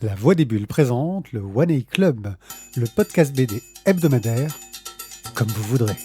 La Voix des Bulles présente le One A Club, le podcast BD hebdomadaire, comme vous voudrez.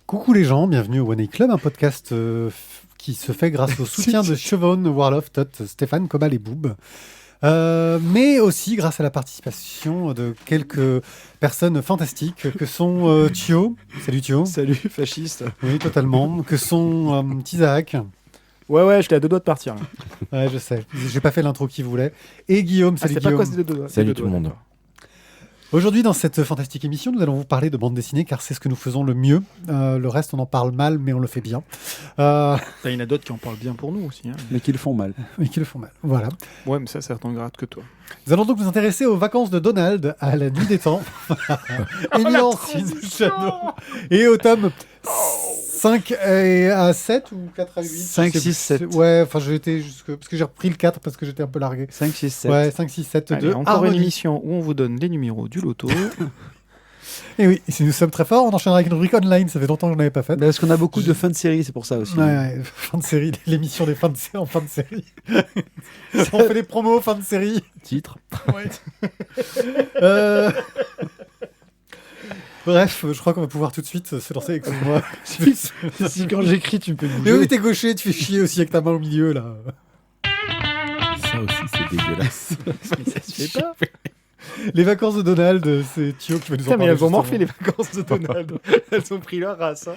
Coucou les gens, bienvenue au One A Club, un podcast qui se fait grâce au soutien de Siobhan, Warlof, Tot, Stéphane, Cobal et Boob. Mais aussi grâce à la participation de quelques personnes fantastiques que sont Thio. Salut Thio. Salut, fasciste. Oui, totalement. Que sont Tizak. Ouais, j'étais à deux doigts de partir. Là. Ouais, je sais. J'ai pas fait l'intro qu'il voulait. Et Guillaume. Salut Guillaume. Pas quoi, c'était deux doigts. Salut tout le monde. Aujourd'hui, dans cette fantastique émission, nous allons vous parler de bande dessinée, car c'est ce que nous faisons le mieux. Le reste, on en parle mal, mais on le fait bien. Il y en a d'autres qui en parlent bien pour nous aussi. Hein. Mais qui le font mal. Mais qui le font mal, voilà. Ouais, mais ça t'en gratte que toi. Nous allons donc nous intéresser aux vacances de Donald à la nuit des temps. Évidence, et au tome 5 à 7 ou 4 à 8 5, 6, 7. Ouais, enfin j'étais parce que j'ai repris le 4 parce que j'étais un peu largué. 5, 6, 7. Ouais, 5, 6, 7, Allez, 2. encore Harmonie. une émission où on vous donne les numéros du loto. Et oui, si nous sommes très forts, on enchaînera avec une rubrique online, ça fait longtemps que je n'en avais pas fait. Parce qu'on a beaucoup de fins de série, c'est pour ça aussi. Ouais, fin de série, l'émission des fins de série en fin de série. On fait des promos fin de série. Titre. Ouais. Bref, je crois qu'on va pouvoir tout de suite se lancer avec moi. Si quand j'écris, tu peux Mais bouger. oui, t'es gaucher, tu fais chier aussi avec ta main au milieu, là. Ça aussi, c'est dégueulasse. Mais ça se fait pas. Les vacances de Donald, c'est Thio qui va nous en Putain, mais parler. elles ont justement. morflé les vacances de Donald. Elles ont pris leur race. Hein.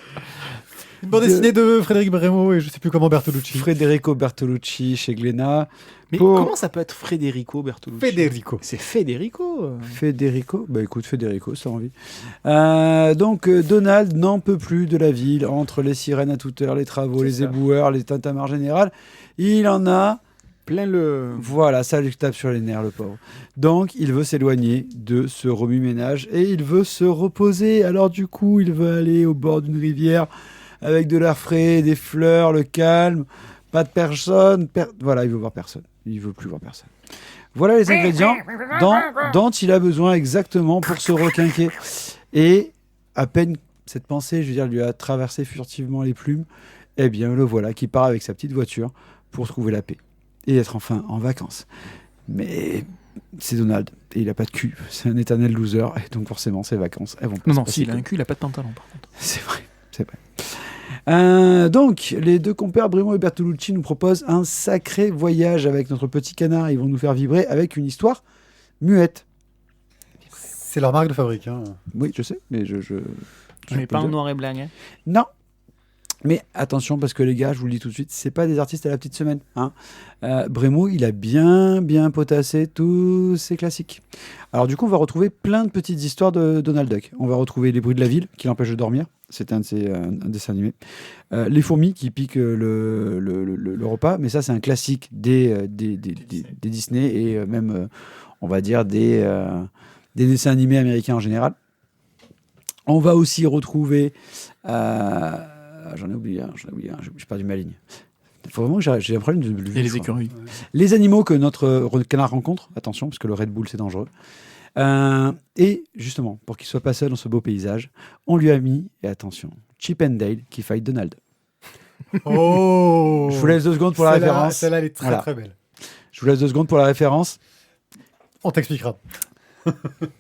Une bande dessinée de Frédéric Bremo et je sais plus comment Bertolucci. Federico Bertolucci chez Glénat. Mais Pour- comment ça peut être Federico Bertolucci Federico. C'est Federico. Federico. Bah écoute, Federico, si t'as envie. Donc, Donald n'en peut plus de la ville, entre les sirènes à toute heure, les travaux, C'est les ça. éboueurs, les tintamars générales. Il en a... Plein le. Voilà, ça lui tape sur les nerfs, le pauvre. Donc, il veut s'éloigner de ce remue-ménage et il veut se reposer. Alors, du coup, il veut aller au bord d'une rivière avec de l'air frais, des fleurs, le calme, pas de personne. Voilà, il veut voir personne. Il veut plus voir personne. Voilà les ingrédients dont il a besoin exactement pour se requinquer. Et à peine cette pensée, je veux dire, lui a traversé furtivement les plumes, eh bien, le voilà qui part avec sa petite voiture pour trouver la paix et être enfin en vacances. Mais c'est Donald, et il a pas de cul, c'est un éternel loser, et donc forcément ses vacances, elles vont pas se Non, passer si, il a comme- un cul, il a pas de pantalon par contre. C'est vrai, c'est vrai. Donc, les deux compères Bremo et Bertolucci nous proposent un sacré voyage avec notre petit canard. Ils vont nous faire vibrer avec une histoire muette. C'est leur marque de fabrique. Hein. Oui, je sais, mais je Mais peux pas le en dire. noir et blanc. Hein. Non. Mais attention, parce que les gars, je vous le dis tout de suite, c'est pas des artistes à la petite semaine. Hein. Bremo, il a bien potassé tous ses classiques. Alors du coup, on va retrouver plein de petites histoires de Donald Duck. On va retrouver les bruits de la ville qui l'empêchent de dormir. C'est un de ses un dessin animé. Les fourmis qui piquent le repas. Mais ça, c'est un classique des Disney et même, on va dire, des dessins animés américains en général. On va aussi retrouver... j'en ai oublié un, j'ai perdu ma ligne. Il faut vraiment que j'ai un problème de vue. Et les je crois. écureuils. Les animaux que notre canard rencontre, attention, parce que le Red Bull, c'est dangereux. Et justement, pour qu'il soit pas seul dans ce beau paysage, on lui a mis, et attention, Chip and Dale qui fight Donald. Oh. Je vous laisse 2 secondes pour la Celle-là- référence. Celle-là, elle est très Voilà. très belle. Je vous laisse 2 secondes pour la référence. On t'expliquera.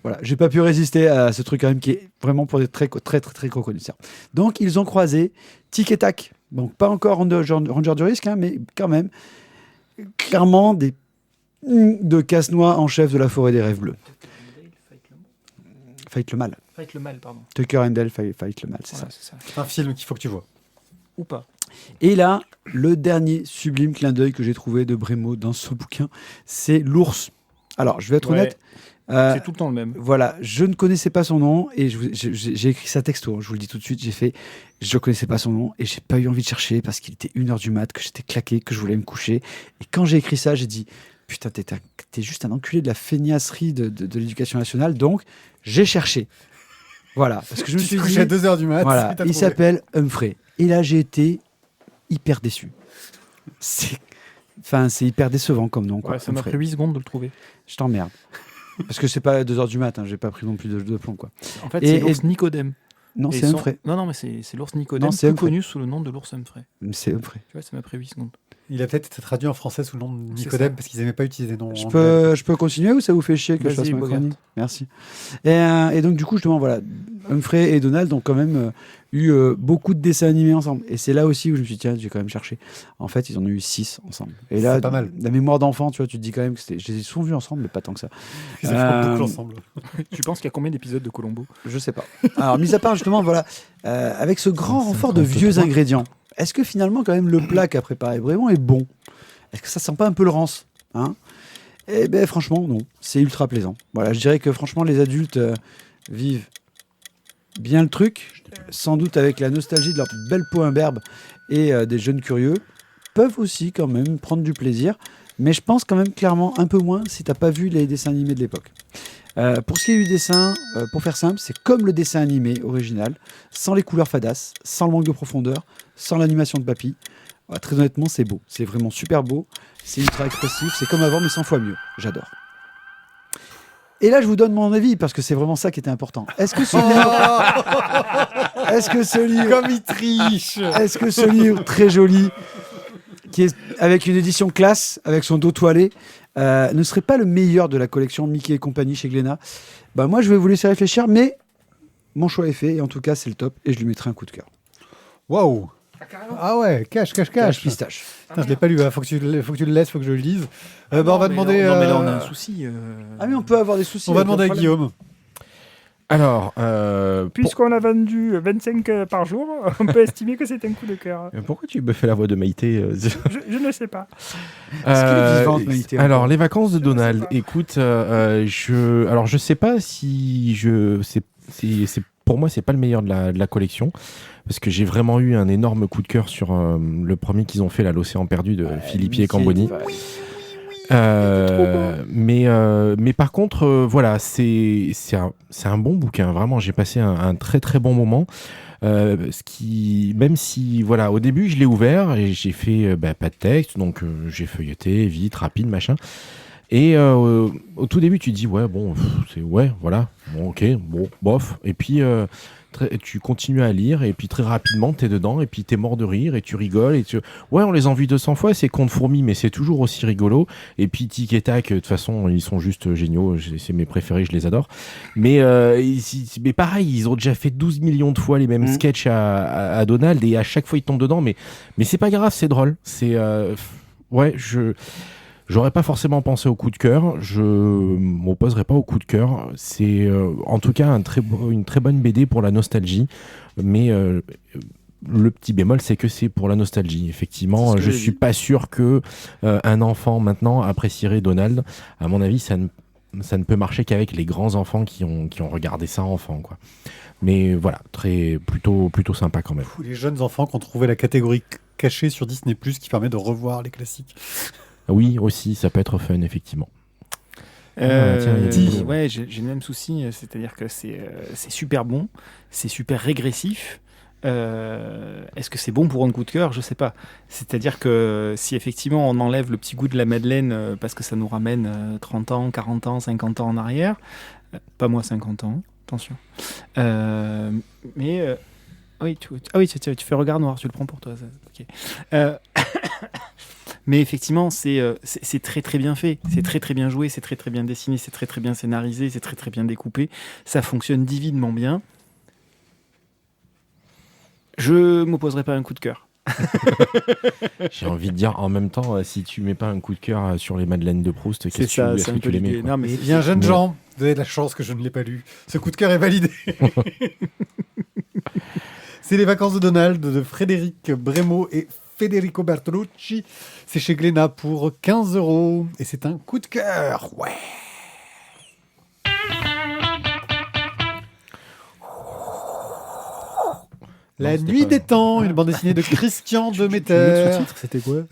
Voilà, j'ai pas pu résister à ce truc quand même qui est vraiment pour des très connaisseurs. Donc ils ont croisé Tic et Tac. Donc pas encore Ranger du risque, hein, mais quand même clairement de casse-noix en chef de la forêt des rêves bleus. Fight le mal. Fight le mal, pardon. Tucker and Dale fight le mal, c'est Voilà, ça. c'est ça. C'est un film qu'il faut que tu vois. Ou pas. Et là, le dernier sublime clin d'œil que j'ai trouvé de Bremo dans ce bouquin, c'est l'ours. Alors, je vais être Ouais. honnête. C'est tout le temps le même. Voilà, je ne connaissais pas son nom et j'ai écrit ça texto, hein, je vous le dis tout de suite, je ne connaissais pas son nom et j'ai pas eu envie de chercher parce qu'il était 1h du mat, que j'étais claqué, que je voulais me coucher. Et quand j'ai écrit ça, j'ai dit, putain, t'es juste un enculé de la feignasserie de l'éducation nationale. Donc, j'ai cherché. Voilà, parce que je me suis dit... à 2h du mat. Voilà, il s'appelle Humphrey. Et là, j'ai été hyper déçu. C'est hyper décevant comme nom. Quoi, Ouais, ça m'a Humphrey. pris 8 secondes de le trouver. Je t'emmerde. Parce que c'est pas 2h du mat, j'ai pas pris non plus de plomb. Quoi. En fait, c'est l'ours Nicodème. Non, Et c'est Humphrey. Non, mais c'est l'ours Nicodème, Non, c'est plus Humphrey. connu sous le nom de l'ours Humphrey. C'est Humphrey. Tu vois, ça m'a pris 8 secondes. Il a peut-être été traduit en français sous le nom de C'est Nicodème ça. parce qu'ils n'aimaient pas utiliser des noms Je anglais. peux continuer ou ça vous fait chier que je Vas-y, fasse ma Bogart. chronique? Merci. Et donc, du coup, justement, voilà, Humphrey et Donald ont quand même eu beaucoup de dessins animés ensemble. Et c'est là aussi où je me suis dit, tiens, j'ai quand même cherché. En fait, ils en ont eu 6 ensemble. Et là, C'est pas mal. la mémoire d'enfant, tu vois, tu te dis quand même que je les ai souvent vus ensemble, mais pas tant que ça. Ils font beaucoup ensemble. Tu penses qu'il y a combien d'épisodes de Colombo? Je sais pas. Alors, mis à part, justement, voilà, avec ce grand renfort de 53. vieux ingrédients, est-ce que finalement, quand même, le plat qu'a préparé Brémond est bon? Est-ce que ça sent pas un peu le rance, hein? Eh ben, franchement, non. C'est ultra plaisant. Voilà, je dirais que franchement, les adultes vivent bien le truc, sans doute avec la nostalgie de leur belle peau imberbe et des jeunes curieux, peuvent aussi quand même prendre du plaisir, mais je pense quand même clairement un peu moins si t'as pas vu les dessins animés de l'époque. Pour ce qui est du dessin, pour faire simple, c'est comme le dessin animé original, sans les couleurs fadasses, sans le manque de profondeur, sans l'animation de papy. Voilà, très honnêtement, c'est beau. C'est vraiment super beau. C'est ultra expressif. C'est comme avant, mais 100 fois mieux. J'adore. Et là, je vous donne mon avis, parce que c'est vraiment ça qui était important. Est-ce que ce livre... Est-ce que ce livre... Comme il triche. Est-ce que ce livre, très joli, qui est avec une édition classe, avec son dos toilé, ne serait pas le meilleur de la collection Mickey et compagnie chez Glénat? Bah, moi, je vais vous laisser réfléchir, mais mon choix est fait, et en tout cas, c'est le top, et je lui mettrai un coup de cœur. Waouh. Ah ouais, cache. Pistache. Putain, je l'ai pas lu, faut que tu le laisses, faut que je le lise. On va demander. Non, mais là, on a un souci. Ah, mais on peut avoir des soucis. On va avec demander le à problème. Guillaume. Alors, Puisqu'on a vendu 25 par jour, on peut estimer que c'est un coup de cœur. pourquoi tu me fais la voix de Maïté Je ne sais pas. Est-ce qu'elle est vivante, Maïté, alors, encore les vacances de Je ne Donald. sais pas. Écoute, je sais pas si c'est pour moi, c'est pas le meilleur de la collection. Parce que j'ai vraiment eu un énorme coup de cœur sur le premier qu'ils ont fait, là, l'Océan perdu de Filippi et Camboni. Mais par contre, voilà, c'est un bon bouquin. Vraiment, j'ai passé un très très bon moment. Même si, voilà, au début, je l'ai ouvert et j'ai fait pas de texte, donc j'ai feuilleté vite, rapide, machin. Et au tout début, tu te dis, ouais, bon, voilà, bon, ok, bon, bof. Et puis, tu continues à lire, et puis très rapidement, t'es dedans, et puis t'es mort de rire, et tu rigoles, ouais, on les a vus 200 fois, c'est Conte Fourmis, mais c'est toujours aussi rigolo. Et puis Tic et Tac, de toute façon, ils sont juste géniaux, c'est mes préférés, je les adore. Mais pareil, ils ont déjà fait 12 millions de fois les mêmes sketchs à Donald, et à chaque fois, ils tombent dedans, mais c'est pas grave, c'est drôle. Ouais, j'aurais pas forcément pensé au coup de cœur, je m'opposerai pas au coup de cœur. C'est en tout cas une très bonne BD pour la nostalgie, mais le petit bémol, c'est que c'est pour la nostalgie. Effectivement, je suis pas sûr que un enfant maintenant apprécierait Donald. À mon avis, ça ne peut marcher qu'avec les grands enfants qui ont regardé ça enfant, quoi. Mais voilà, plutôt sympa quand même. Ou les jeunes enfants qui ont trouvé la catégorie cachée sur Disney+, qui permet de revoir les classiques. Oui, aussi, ça peut être fun, effectivement. Tiens, Ouais, j'ai le même souci, c'est-à-dire que c'est super bon, c'est super régressif. Est-ce que c'est bon pour un coup de cœur? Je sais pas. C'est-à-dire que si effectivement on enlève le petit goût de la Madeleine parce que ça nous ramène 30 ans, 40 ans, 50 ans en arrière, pas moi 50 ans, attention. Oui, tu fais regard noir, tu le prends pour toi. Ok. Mais effectivement, c'est très très bien fait, c'est très très bien joué, c'est très très bien dessiné, c'est très très bien scénarisé, c'est très très bien découpé. Ça fonctionne divinement bien. Je m'opposerai pas à un coup de cœur. J'ai envie de dire, en même temps, si tu mets pas un coup de cœur sur les Madeleines de Proust, C'est ça, c'est un peu les mets, l'idée. quoi. Non, mais Eh bien, jeunes gens, vous avez de la chance que je ne l'ai pas lu. Ce coup de cœur est validé. C'est Les vacances de Donald de Frédéric Brémond et Federico Bertolucci. C'est chez Glénat pour 15 €. Et c'est un coup de cœur. Ouais. La c'était Nuit pas- des Temps, une bande dessinée de Christian Tu mets le Demeter, sous-titre, c'était quoi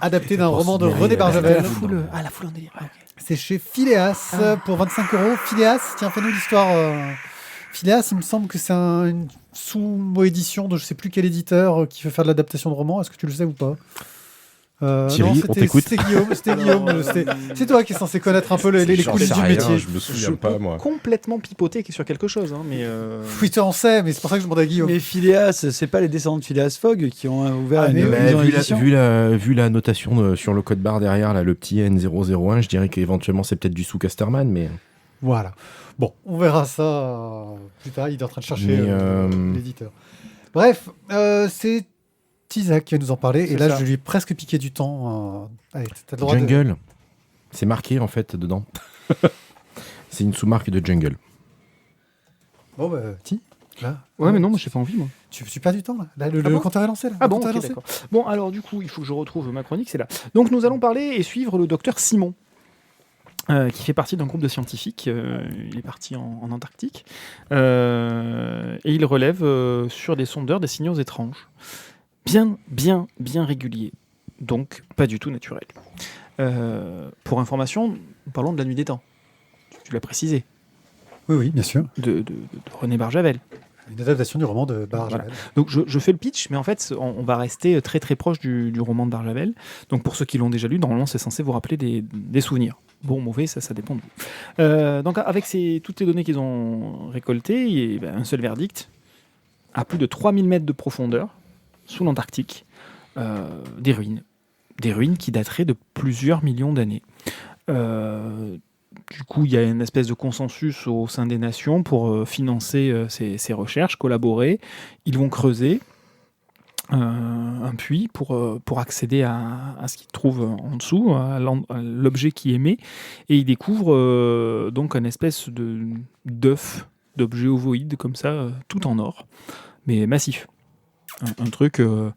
adaptée d'un pour roman de signaler René la- Barjavel. La foule en délire. Ah, ok. C'est chez Phileas pour 25 €. Phileas, tiens, fais-nous l'histoire. Phileas, il me semble que c'est une sous-édition de je sais plus quel éditeur qui veut faire de l'adaptation de roman. Est-ce que tu le sais ou pas Thierry, non, on t'écoute. C'était Guillaume. C'est toi qui es censé connaître un peu les J'en coulisses sais du rien, métier. Je me souviens Je pas, peux moi. complètement pipoter sur quelque chose, hein, mais Oui, tu en sais, mais c'est pour ça que je demande à Guillaume. Mais Phileas, c'est pas les descendants de Phileas Fogg qui ont ouvert Ah, une mais oui. maison Vu d'édition vu la notation sur le code barre derrière, là, le petit N001, je dirais qu'éventuellement c'est peut-être du sous Casterman, mais Voilà. Bon, on verra ça plus tard. Il est en train de chercher Mais, l'éditeur. Bref, c'est Isaac qui va nous en parler. Et C'est là, ça. je lui ai presque piqué du temps. Allez, t'as le droit de... Jungle, c'est marqué en fait dedans. C'est une sous-marque de Jungle. Bon, bah, là. ouais, mais non, moi j'ai pas envie, moi. Tu perds du temps, là. Là, le Ah bon compteur est lancé, là. Ah Le bon, compteur est ok, lancé. d'accord. Bon, alors du coup, il faut que je retrouve ma chronique, c'est là. Donc nous allons parler et suivre le docteur Simon, qui fait partie d'un groupe de scientifiques. Il est parti en Antarctique. Et il relève sur des sondeurs des signaux étranges. Bien réguliers. Donc pas du tout naturels. Pour information, parlons de la nuit des temps. Tu l'as précisé. Oui, bien sûr. De René Barjavel. Une adaptation du roman de Barjavel. Donc je fais le pitch, mais en fait on va rester très proche du roman de Barjavel. Donc pour ceux qui l'ont déjà lu, normalement c'est censé vous rappeler des souvenirs. Bon, mauvais, ça dépend de vous. Donc avec toutes les données qu'ils ont récoltées, il y a un seul verdict. À plus de 3000 mètres de profondeur, sous l'Antarctique, des ruines. Des ruines qui dateraient de plusieurs millions d'années. Du coup, il y a une espèce de consensus au sein des nations pour financer ces recherches, collaborer. Ils vont creuser un puits pour accéder à ce qu'ils trouvent en dessous, à l'objet qui émet. Et ils découvrent donc une espèce d'œuf, d'objet ovoïde comme ça, tout en or, mais massif. Un truc... ping,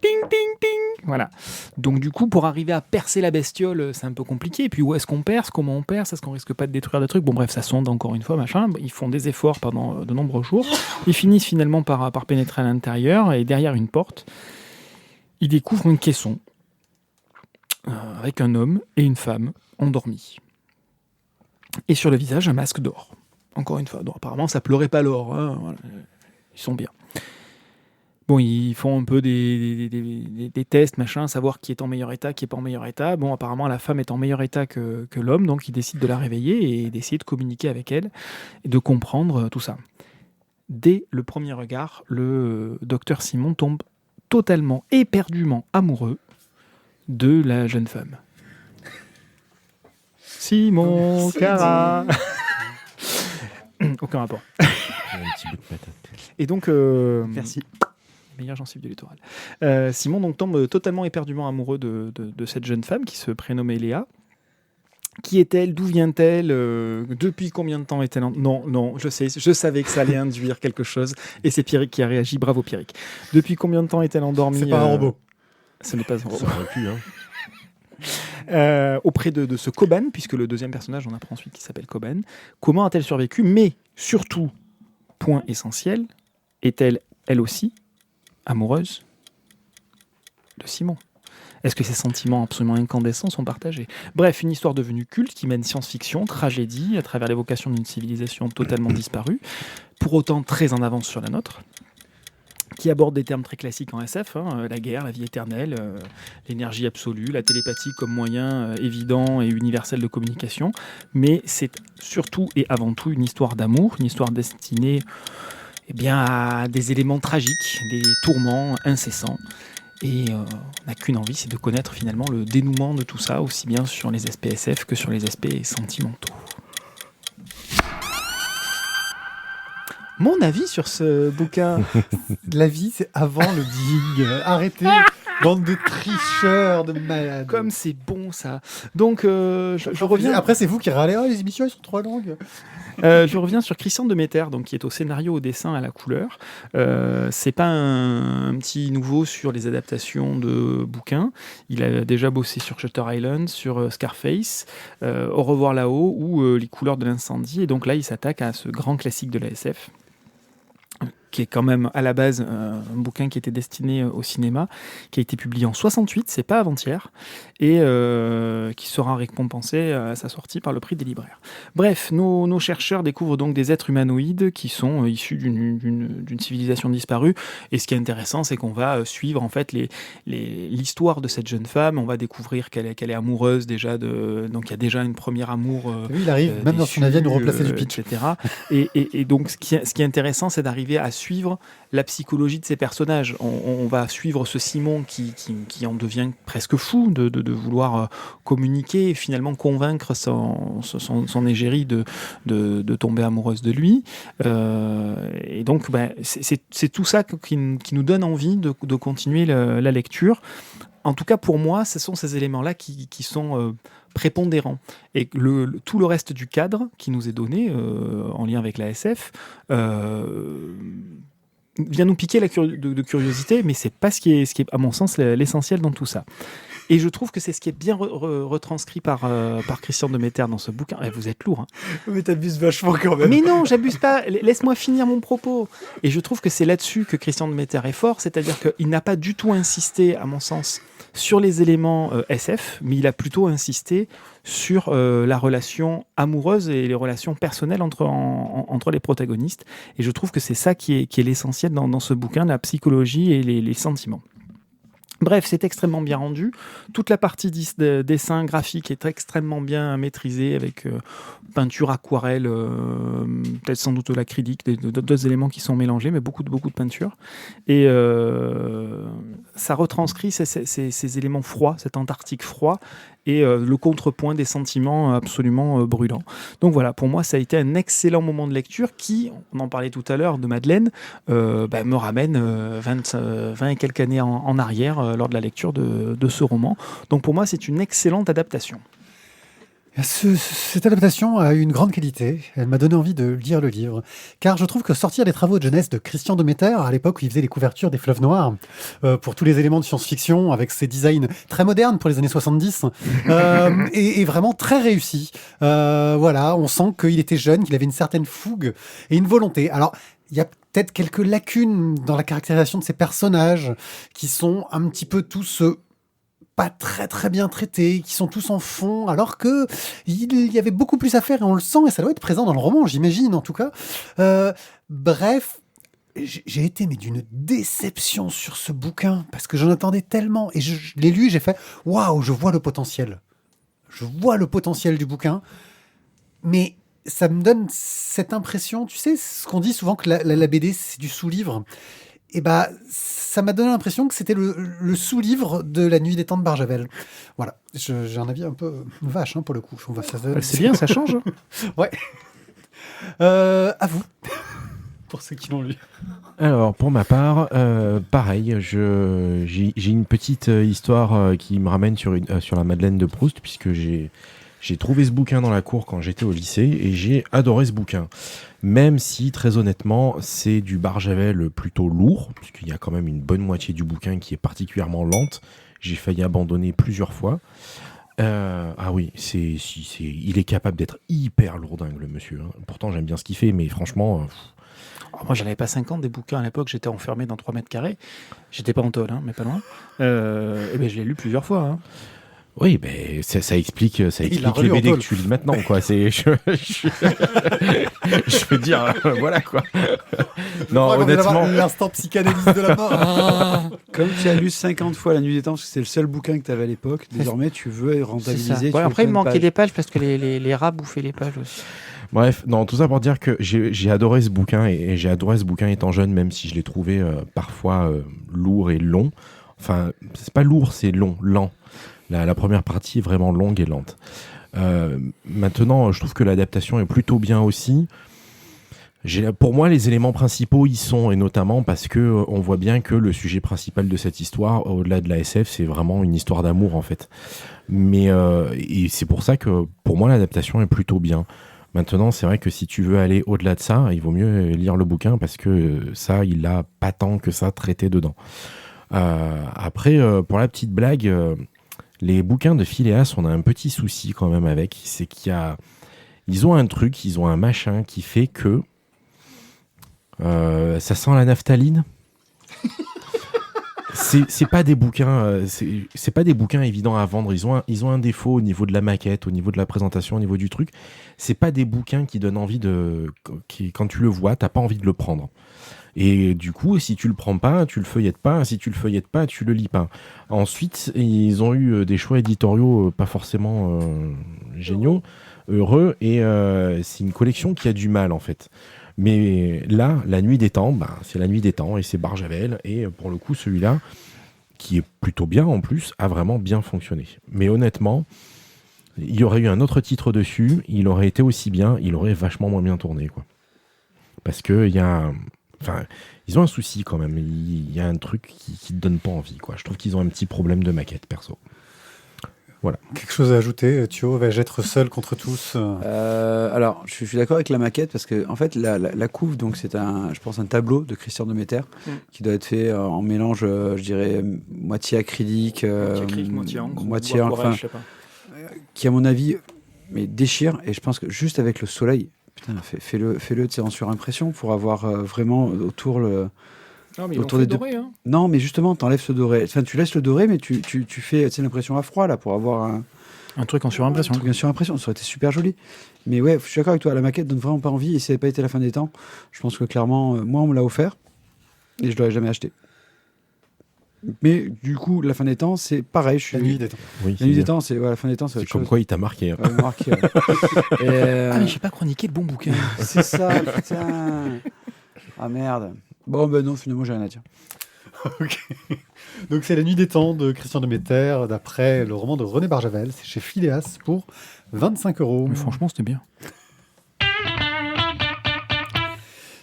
ping, ping. Voilà. Donc du coup, pour arriver à percer la bestiole, c'est un peu compliqué. Et puis où est-ce qu'on perce? Comment on perce? Est-ce qu'on risque pas de détruire des trucs? Bon bref, ça sonde encore une fois, machin. Ils font des efforts pendant de nombreux jours. Ils finissent finalement par pénétrer à l'intérieur et derrière une porte, ils découvrent une caisson avec un homme et une femme endormis. Et sur le visage, un masque d'or. Encore une fois. Donc, apparemment, ça pleurait pas l'or. Hein. Voilà. Ils sont bien. Bon, ils font un peu des tests, machin, savoir qui est en meilleur état, qui est pas en meilleur état. Bon, apparemment, la femme est en meilleur état que l'homme, donc ils décident de la réveiller et d'essayer de communiquer avec elle et de comprendre tout ça. Dès le premier regard, le docteur Simon tombe totalement, éperdument amoureux de la jeune femme. Simon Cara. Aucun rapport. Un petit bout de patate. Et donc, Merci. meilleur gencive du littoral. Simon donc tombe totalement éperdument amoureux de cette jeune femme qui se prénommait Léa. Qui est-elle? D'où vient-elle? Depuis combien de temps est-elle Non, je savais que ça allait induire quelque chose. Et c'est Pierrick qui a réagi. Bravo Pierrick. Depuis combien de temps est-elle endormie? C'est pas un robot. Ce n'est pas un robot. Ça aurait pu, hein. Auprès de ce Coban, puisque le deuxième personnage, on apprend ensuite qu'il s'appelle Coban. Comment a-t-elle survécu? Mais surtout, point essentiel, est-elle, elle aussi, amoureuse de Simon? Est-ce que ces sentiments absolument incandescents sont partagés? Bref, une histoire devenue culte qui mène science-fiction, tragédie, à travers l'évocation d'une civilisation totalement disparue, pour autant très en avance sur la nôtre, qui aborde des termes très classiques en SF, hein, la guerre, la vie éternelle, l'énergie absolue, la télépathie comme moyen évident et universel de communication. Mais c'est surtout et avant tout une histoire d'amour, une histoire destinée à des éléments tragiques, des tourments incessants. Et on n'a qu'une envie, c'est de connaître finalement le dénouement de tout ça, aussi bien sur les aspects SF que sur les aspects sentimentaux. Mon avis sur ce bouquin. La vie, c'est avant le dig. Arrêtez, bande de tricheurs, de malades. Comme c'est bon ça. Donc je reviens. Après, c'est vous qui râlez. Oh, les émissions, elles sont trop longues. Je reviens sur Christian Demeter, donc qui est au scénario, au dessin, à la couleur. C'est pas un petit nouveau sur les adaptations de bouquins. Il a déjà bossé sur Shutter Island, sur Scarface, Au revoir là-haut ou Les couleurs de l'incendie. Et donc là, il s'attaque à ce grand classique de la SF. qui est quand même à la base un bouquin qui était destiné au cinéma, qui a été publié en 68, c'est pas avant-hier, et qui sera récompensé à sa sortie par le prix des libraires. Bref, nos chercheurs découvrent donc des êtres humanoïdes qui sont issus d'une civilisation disparue, et ce qui est intéressant, c'est qu'on va suivre en fait l'histoire de cette jeune femme. On va découvrir qu'elle est amoureuse déjà donc il y a déjà une première amour. Oui, il arrive même dans son avis à nous replacer du pitch, etc. Et donc ce qui est intéressant, c'est d'arriver à suivre la psychologie de ces personnages. On va suivre ce Simon qui en devient presque fou de vouloir communiquer et finalement convaincre son égérie de tomber amoureuse de lui. Et donc, c'est tout ça qui nous donne envie de continuer la lecture. En tout cas, pour moi, ce sont ces éléments-là qui sont prépondérants. Et tout le reste du cadre qui nous est donné en lien avec la SF vient nous piquer de curiosité, mais c'est pas ce qui est, à mon sens, l'essentiel dans tout ça. Et je trouve que c'est ce qui est bien retranscrit par Christian Demeter dans ce bouquin. Vous êtes lourd. Hein. Mais t'abuses vachement quand même. Mais non, j'abuse pas. Laisse-moi finir mon propos. Et je trouve que c'est là-dessus que Christian Demeter est fort, c'est-à-dire qu'il n'a pas du tout insisté, à mon sens, sur les éléments SF, mais il a plutôt insisté sur la relation amoureuse et les relations personnelles entre les protagonistes. Et je trouve que c'est ça qui est l'essentiel dans ce bouquin, la psychologie et les sentiments. Bref, c'est extrêmement bien rendu. Toute la partie dessin graphique est extrêmement bien maîtrisée avec peinture, aquarelle, peut-être sans doute l'acrylique, d'autres éléments qui sont mélangés, mais beaucoup de peinture. Et ça retranscrit ces éléments froids, cet Antarctique froid, et le contrepoint des sentiments absolument brûlants. Donc voilà, pour moi, ça a été un excellent moment de lecture qui, on en parlait tout à l'heure de Madeleine, me ramène 20 et quelques années en arrière lors de la lecture de ce roman. Donc pour moi, c'est une excellente adaptation. Cette adaptation a une grande qualité. Elle m'a donné envie de lire le livre. Car je trouve que sortir les travaux de jeunesse de Christian Demeter, à l'époque où il faisait les couvertures des Fleuves Noirs, pour tous les éléments de science-fiction, avec ses designs très modernes pour les années 70, est vraiment très réussi. Voilà, on sent qu'il était jeune, qu'il avait une certaine fougue et une volonté. Alors, il y a peut-être quelques lacunes dans la caractérisation de ces personnages qui sont un petit peu tous... pas très très bien traités, qui sont tous en fond, alors que il y avait beaucoup plus à faire et on le sent et ça doit être présent dans le roman, j'imagine en tout cas. Bref, j'ai été d'une déception sur ce bouquin parce que j'en attendais tellement et je l'ai lu et j'ai fait waouh, je vois le potentiel. Je vois le potentiel du bouquin, mais ça me donne cette impression, tu sais, ce qu'on dit souvent que la BD c'est du sous-livre. Et ça m'a donné l'impression que c'était le sous-livre de La Nuit des Temps de Barjavel. Voilà, j'ai un avis un peu vache pour le coup. C'est bien, ça change. Ouais. À vous, pour ceux qui l'ont lu. Alors, pour ma part, pareil, j'ai une petite histoire qui me ramène sur la Madeleine de Proust, puisque j'ai trouvé ce bouquin dans la cour quand j'étais au lycée et j'ai adoré ce bouquin. Même si, très honnêtement, c'est du Barjavel plutôt lourd, puisqu'il y a quand même une bonne moitié du bouquin qui est particulièrement lente. J'ai failli abandonner plusieurs fois. Ah oui, il est capable d'être hyper lourdingue, le monsieur. Hein. Pourtant, j'aime bien ce qu'il fait, mais franchement... Moi, j'en avais pas 50 des bouquins à l'époque, j'étais enfermé dans 3 mètres carrés. J'étais pas en tôle, mais pas loin. Et je l'ai lu plusieurs fois. Hein. Oui, ça explique les BD que tu lis maintenant, quoi. Je veux dire, voilà, quoi. Non, honnêtement... L'instant psychanalyse de la mort. Comme tu as lu 50 fois La Nuit des Temps, parce que c'est le seul bouquin que tu avais à l'époque, désormais, tu veux rentabiliser. Après, il me manquait des pages, parce que les rats bouffaient les pages aussi. Bref, non, tout ça pour dire que j'ai adoré ce bouquin, et j'ai adoré ce bouquin étant jeune, même si je l'ai trouvé parfois lourd et long. Enfin, c'est pas lourd, c'est lent. La première partie est vraiment longue et lente. Maintenant, je trouve que l'adaptation est plutôt bien aussi. Pour moi, les éléments principaux y sont, et notamment parce que on voit bien que le sujet principal de cette histoire, au-delà de la SF, c'est vraiment une histoire d'amour, en fait. Mais et c'est pour ça que, pour moi, l'adaptation est plutôt bien. Maintenant, c'est vrai que si tu veux aller au-delà de ça, il vaut mieux lire le bouquin, parce que ça, il a pas tant que ça traité dedans. Après, pour la petite blague... les bouquins de Phileas, on a un petit souci quand même avec, c'est ils ont un truc, ils ont un machin qui fait que Ça sent la naphtaline. C'est pas des bouquins, c'est pas des bouquins évidents à vendre. Ils ont un défaut au niveau de la maquette, au niveau de la présentation, au niveau du truc. C'est pas des bouquins qui donnent envie quand tu le vois, t'as pas envie de le prendre. Et du coup, si tu le prends pas, tu le feuillettes pas. Si tu le feuillettes pas, tu le lis pas. Ensuite, ils ont eu des choix éditoriaux pas forcément géniaux, heureux, et c'est une collection qui a du mal en fait. Mais là, La Nuit des Temps, c'est La Nuit des Temps et c'est Barjavel. Et pour le coup, celui-là, qui est plutôt bien en plus, a vraiment bien fonctionné. Mais honnêtement, il y aurait eu un autre titre dessus, il aurait été aussi bien, il aurait vachement moins bien tourné, quoi. Parce que ils ont un souci quand même. Il y a un truc qui te donne pas envie, quoi. Je trouve qu'ils ont un petit problème de maquette, perso. Voilà. Quelque chose à ajouter, Thio? Vais-je être seul contre tous? Alors, je suis d'accord avec la maquette parce que en fait, la couve, donc c'est je pense un tableau de Christian Demeter qui doit être fait en mélange, je dirais moitié acrylique, moitié encre, moitié ou encre, aquarelle, je sais pas. qui à mon avis mais déchire. Et je pense que juste avec le soleil, putain, fais-le en surimpression pour avoir vraiment autour le. Non, mais ils autour l'ont des fait deux. doré, hein. Non, mais justement, t'enlèves ce doré. Enfin, tu laisses le doré, mais tu fais l'impression à froid là pour avoir Un truc en surimpression. un truc en surimpression. Ça aurait été super joli. Mais ouais, je suis d'accord avec toi. La maquette donne vraiment pas envie. Et si ça n'avait pas été La Fin des Temps, je pense que clairement, moi, on me l'a offert et je l'aurais jamais acheté. Mais du coup, La Fin des Temps, c'est pareil. La Nuit des Temps. Oui, La Nuit des Temps, c'est La Fin des Temps, c'est c'est autre comme chose. quoi il t'a marqué. Hein. Ouais, marqué, ouais. Ah, mais j'ai pas chroniqué le bon bouquin. C'est ça, putain. Ah merde. Bon, ben non, finalement, j'ai rien à dire. Ok. Donc c'est La Nuit des Temps de Christian Demeter, d'après le roman de René Barjavel. C'est chez Phileas pour 25 €. Mais franchement, c'était bien.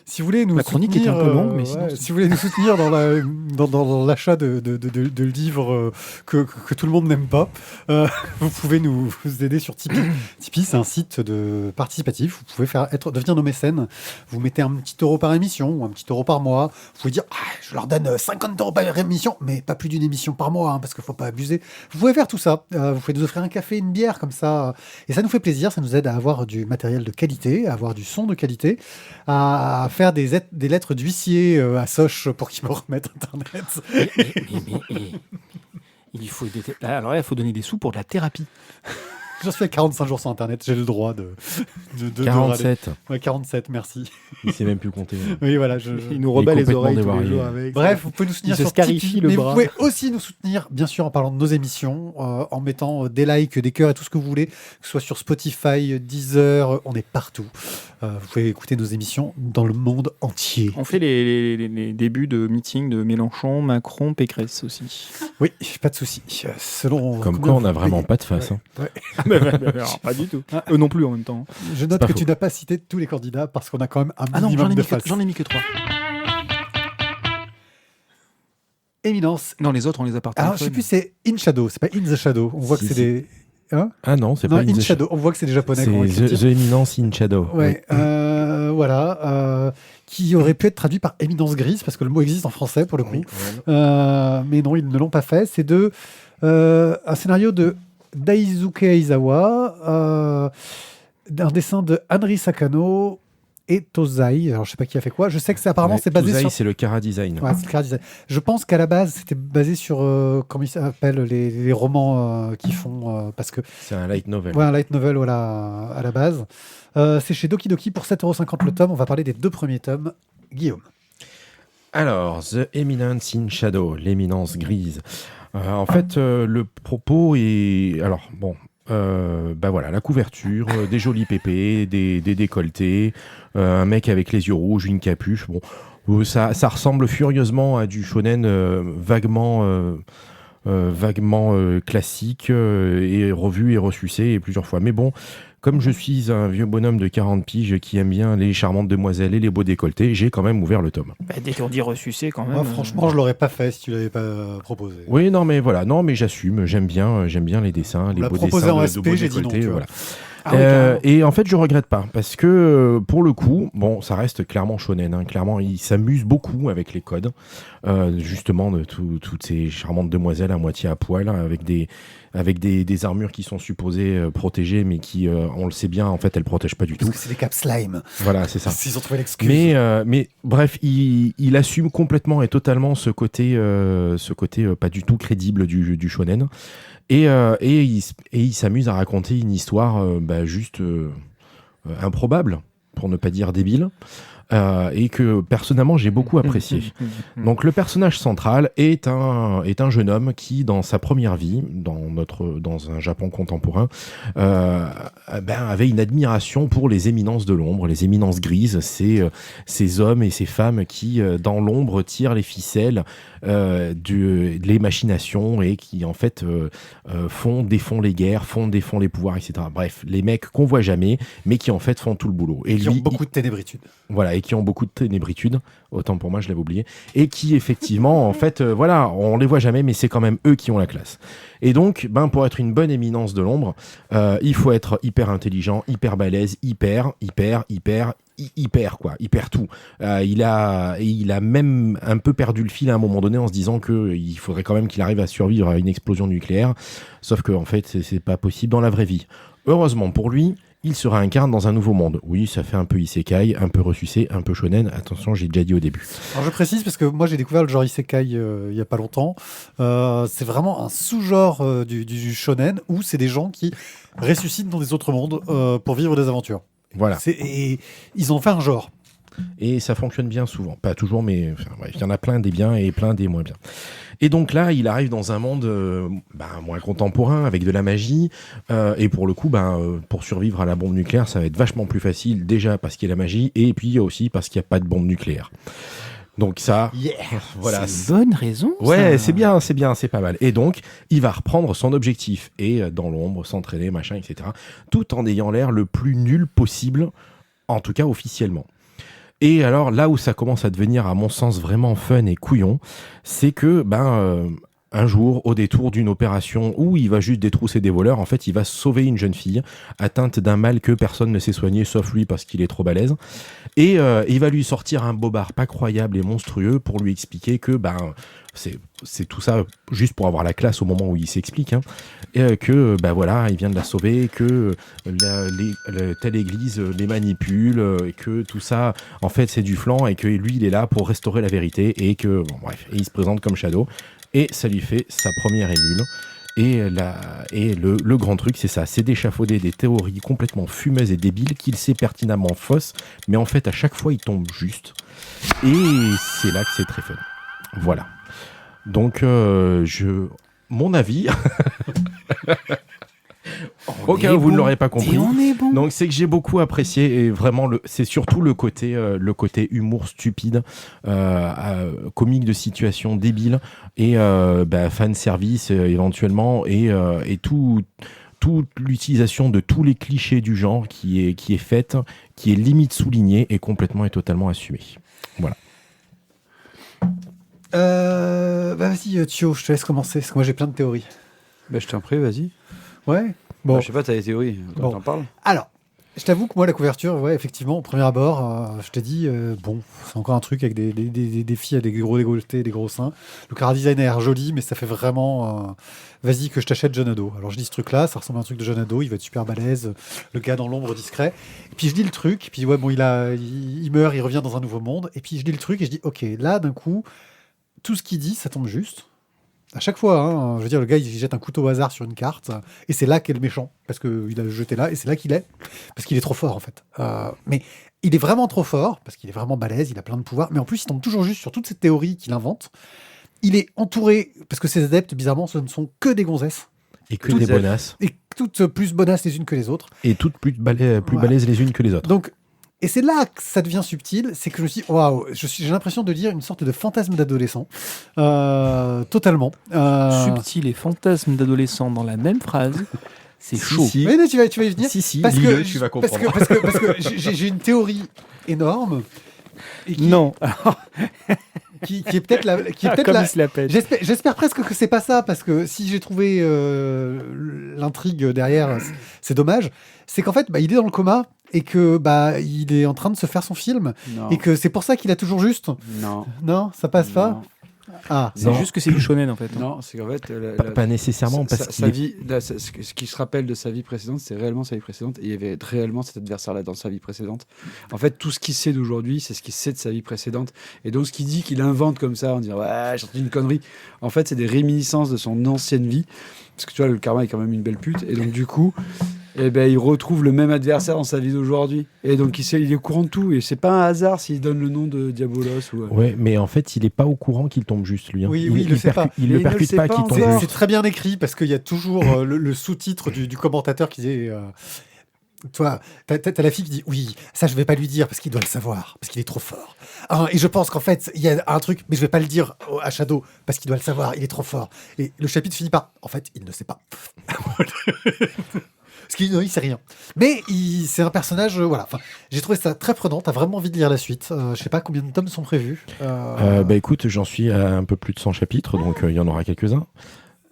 Si vous voulez nous La chronique soutenir, était un peu longue, mais sinon, c'est- si vous voulez nous soutenir dans l'achat de livres que tout le monde n'aime pas, vous pouvez nous aider sur Tipeee. Tipeee, c'est un site participatif. Vous pouvez devenir nos mécènes. Vous mettez un petit euro par émission ou un petit euro par mois. Vous pouvez dire, je leur donne 50 € par émission, mais pas plus d'une émission par mois, parce qu'il ne faut pas abuser. Vous pouvez faire tout ça. Vous pouvez nous offrir un café, une bière, comme ça. Et ça nous fait plaisir. Ça nous aide à avoir du matériel de qualité, à avoir du son de qualité, à faire des lettres d'huissier à Soch pour qu'ils me remettent Internet. Il faut alors là, il faut donner des sous pour de la thérapie. J'en suis à 45 jours sur Internet, j'ai le droit de 47. Ouais, 47, merci. Il sait même plus compter. Oui, voilà. Il nous rebat Il est les oreilles tous complètement les jours dévarié. avec. Bref, vous pouvez nous soutenir Il se sur scarifie Tipeee, le mais bras. vous pouvez aussi nous soutenir, bien sûr, en parlant de nos émissions, en mettant des likes, des cœurs et tout ce que vous voulez, que ce soit sur Spotify, Deezer, on est partout. Vous pouvez écouter nos émissions dans le monde entier. On fait les débuts de meeting de Mélenchon, Macron, Pécresse aussi. Oui, pas de souci. Selon Comme combien quoi, on vous n'a vraiment payez. pas de face. Hein. Alors, pas du tout. Eux non plus en même temps. Je note pas que faux. tu n'as pas cité tous les candidats parce qu'on a quand même un Ah non, minimum de face. j'en ai mis que 3. Éminence. Non, les autres, on les a partagés. Alors, je sais plus, c'est In Shadow, c'est pas In the Shadow. On voit Si, que c'est si. des. Hein Ah non, c'est Non, pas In In Shadow. On voit que c'est des japonais qui ont écrit le C'est titre. The Eminence in Shadow. Ouais, voilà, qui aurait pu être traduit par Éminence grise, parce que le mot existe en français pour le coup. Mais non, ils ne l'ont pas fait. C'est un scénario de Daisuke Aizawa, un dessin de Henri Sakano et Tozai. Alors, je sais pas qui a fait quoi. Je sais que apparemment, c'est basé Tozai, sur. c'est le Kara Design. Ouais, c'est le chara-design. Je pense qu'à la base, c'était basé sur, comment ils s'appellent, les romans qui font. Parce que. C'est un light novel. Ouais, un light novel, voilà, à la base. C'est chez Doki Doki pour 7,50 € le tome. On va parler des 2 premiers tomes. Guillaume. Alors, The Eminence in Shadow, l'éminence grise. En fait, le propos est... Alors, bon, voilà, la couverture, des jolis pépés, des décolletés, un mec avec les yeux rouges, une capuche. Bon, ça ressemble furieusement à du shonen vaguement classique et revu et ressucé plusieurs fois. Mais bon, comme je suis un vieux bonhomme de 40 piges qui aime bien les charmantes demoiselles et les beaux décolletés, j'ai quand même ouvert le tome. Dès qu'on dit ressucé, quand même. Moi, franchement, je l'aurais pas fait si tu l'avais pas proposé. Oui, non, mais voilà, non, mais j'assume, j'aime bien les dessins, les l'a beaux proposé dessins en de SP, beaux j'ai dit non, décolletés, tu vois. voilà. Ah ouais, carrément. Et en fait, je regrette pas parce que pour le coup, bon, ça reste clairement shonen. Hein, clairement, il s'amuse beaucoup avec les codes, justement de toutes ces charmantes demoiselles à moitié à poil avec des armures qui sont supposées protéger, mais qui, on le sait bien, en fait, elles protègent pas du Parce tout. que c'est des caps slime. Voilà, c'est ça. Ils ont trouvé l'excuse. Mais bref, il assume complètement et totalement ce côté pas du tout crédible du shonen. Et il s'amuse à raconter une histoire juste improbable, pour ne pas dire débile, et que personnellement j'ai beaucoup apprécié. Donc le personnage central est un jeune homme qui, dans sa première vie, dans un Japon contemporain, avait une admiration pour les éminences de l'ombre, les éminences grises, ces hommes et ces femmes qui, dans l'ombre, tirent les ficelles les machinations et qui en fait défont les guerres, défont les pouvoirs, etc. Bref, les mecs qu'on voit jamais, mais qui en fait font tout le boulot. Et qui ont beaucoup de ténébritude. Voilà, et qui ont beaucoup de ténébritude, autant pour moi, je l'avais oublié, et qui effectivement, en fait, on les voit jamais, mais c'est quand même eux qui ont la classe. Et donc, pour être une bonne éminence de l'ombre, il faut être hyper intelligent, hyper balèze, hyper tout. Il a même un peu perdu le fil à un moment donné en se disant qu'il faudrait quand même qu'il arrive à survivre à une explosion nucléaire, sauf que en fait, c'est pas possible dans la vraie vie. Heureusement pour lui, il se réincarne dans un nouveau monde. Oui, ça fait un peu isekai, un peu ressucé, un peu shonen. Attention, j'ai déjà dit au début. Alors je précise parce que moi j'ai découvert le genre isekai il y a pas longtemps. C'est vraiment un sous-genre du shonen où c'est des gens qui ressuscitent dans des autres mondes pour vivre des aventures. Voilà. Et ils ont fait un genre. Et ça fonctionne bien souvent. Pas toujours, mais il y en a plein des biens et plein des moins bien. Et donc là, il arrive dans un monde moins contemporain, avec de la magie. Et pour le coup, pour survivre à la bombe nucléaire, ça va être vachement plus facile, déjà parce qu'il y a la magie, et puis aussi parce qu'il n'y a pas de bombe nucléaire. Donc ça, voilà. C'est une bonne raison. Ouais, ça. c'est bien, c'est pas mal. Et donc, il va reprendre son objectif, et dans l'ombre, s'entraîner, machin, etc. Tout en ayant l'air le plus nul possible, en tout cas officiellement. Et alors là où ça commence à devenir à mon sens vraiment fun et couillon, c'est que un jour, au détour d'une opération où il va juste détrousser des voleurs, en fait il va sauver une jeune fille atteinte d'un mal que personne ne sait soigner sauf lui parce qu'il est trop balèze, et il va lui sortir un bobard pas croyable et monstrueux pour lui expliquer que c'est tout ça juste pour avoir la classe au moment où il s'explique, hein, et que il vient de la sauver, que telle église les manipule, et que tout ça en fait c'est du flan, et que lui il est là pour restaurer la vérité, et que et il se présente comme Shadow, et ça lui fait sa première émule. Et le grand truc, c'est ça, c'est d'échafauder des théories complètement fumeuses et débiles qu'il sait pertinemment fausses, mais en fait à chaque fois il tombe juste, et c'est là que c'est très fun. Voilà. Donc, mon avis, au cas où vous ne l'aurez pas compris, donc c'est que j'ai beaucoup apprécié, et vraiment c'est surtout le côté humour stupide, comique de situation débile, et fan service éventuellement, et toute l'utilisation de tous les clichés du genre qui est faite, qui est limite soulignée et complètement et totalement assumée. Voilà. Vas-y, Thio, je te laisse commencer, parce que moi j'ai plein de théories. Je t'en prie, vas-y. Ouais. Bon. Je sais pas, t'as des théories. T'en parles. Alors, je t'avoue que moi, la couverture, effectivement, au premier abord, je te dis, c'est encore un truc avec des filles avec des gros décolletés, des gros seins. Le chara design a l'air joli, mais ça fait vraiment, vas-y que je t'achète jeune ado. Alors je dis ce truc-là, ça ressemble à un truc de jeune ado, il va être super balèze, le gars dans l'ombre discret. Et puis je dis le truc, et puis il meurt, il revient dans un nouveau monde. Et puis je dis le truc, et je dis, ok, là, d'un coup, tout ce qu'il dit, ça tombe juste. À chaque fois, hein, je veux dire, le gars, il jette un couteau au hasard sur une carte, et c'est là qu'est le méchant, parce qu'il a jeté là, et c'est là qu'il est, parce qu'il est trop fort, en fait. Mais il est vraiment trop fort, parce qu'il est vraiment balèze, il a plein de pouvoirs, mais en plus, il tombe toujours juste sur toutes ces théories qu'il invente. Il est entouré, parce que ses adeptes, bizarrement, ce ne sont que des gonzesses. Et que des bonasses. Et toutes plus bonasses les unes que les autres. Et toutes plus balèzes les unes que les autres. Donc, et c'est là que ça devient subtil, c'est que je me suis dit, waouh, j'ai l'impression de lire une sorte de fantasme d'adolescent. Totalement. Subtil et fantasme d'adolescent dans la même phrase. C'est chaud. Si. Mais tu vas y venir. Si, parce lis-le, que, tu vas comprendre. Parce que j'ai une théorie énorme. Non. qui est peut-être la, qui est peut-être Comme la- il se la pète. J'espère presque que c'est pas ça, parce que si j'ai trouvé l'intrigue derrière, c'est dommage. C'est qu'en fait, il est dans le coma et que il est en train de se faire son film Non. et que c'est pour ça qu'il a toujours juste. Non. Non, ça passe pas. Non. Ah, C'est Non. juste que c'est du shonen en fait. Non, c'est qu'en fait, Pas nécessairement, parce sa qu'il est... vie, ce qui se rappelle de sa vie précédente, c'est réellement sa vie précédente. Et il y avait réellement cet adversaire-là dans sa vie précédente. En fait, tout ce qu'il sait d'aujourd'hui, c'est ce qu'il sait de sa vie précédente. Et donc, ce qu'il dit qu'il invente comme ça, en disant ouais, j'ai sorti une connerie. En fait, c'est des réminiscences de son ancienne vie. Parce que tu vois, le karma est quand même une belle pute. Et donc, du coup, il retrouve le même adversaire dans sa vie d'aujourd'hui. Et donc, il est au courant de tout. Et c'est pas un hasard s'il donne le nom de Diabolos. Ouais, mais en fait, il est pas au courant qu'il tombe juste, lui. Hein. Oui, il le sait pas. Il Mais le il ne le percute sait pas pas qu'il tombe encore. c'est juste. très bien écrit parce qu'il y a toujours le sous-titre du commentateur qui dit. Toi, t'as la fille qui dit oui, ça je vais pas lui dire parce qu'il doit le savoir, parce qu'il est trop fort. Ah, et je pense qu'en fait, il y a un truc, mais je vais pas le dire à Shadow parce qu'il doit le savoir, il est trop fort. Et le chapitre finit par en fait, il ne sait pas. Parce qu'il il sait rien. Mais c'est un personnage, voilà. Enfin, j'ai trouvé ça très prenant. T'as vraiment envie de lire la suite. Je sais pas combien de tomes sont prévus. Écoute, j'en suis à un peu plus de 100 chapitres, donc il y en aura quelques-uns.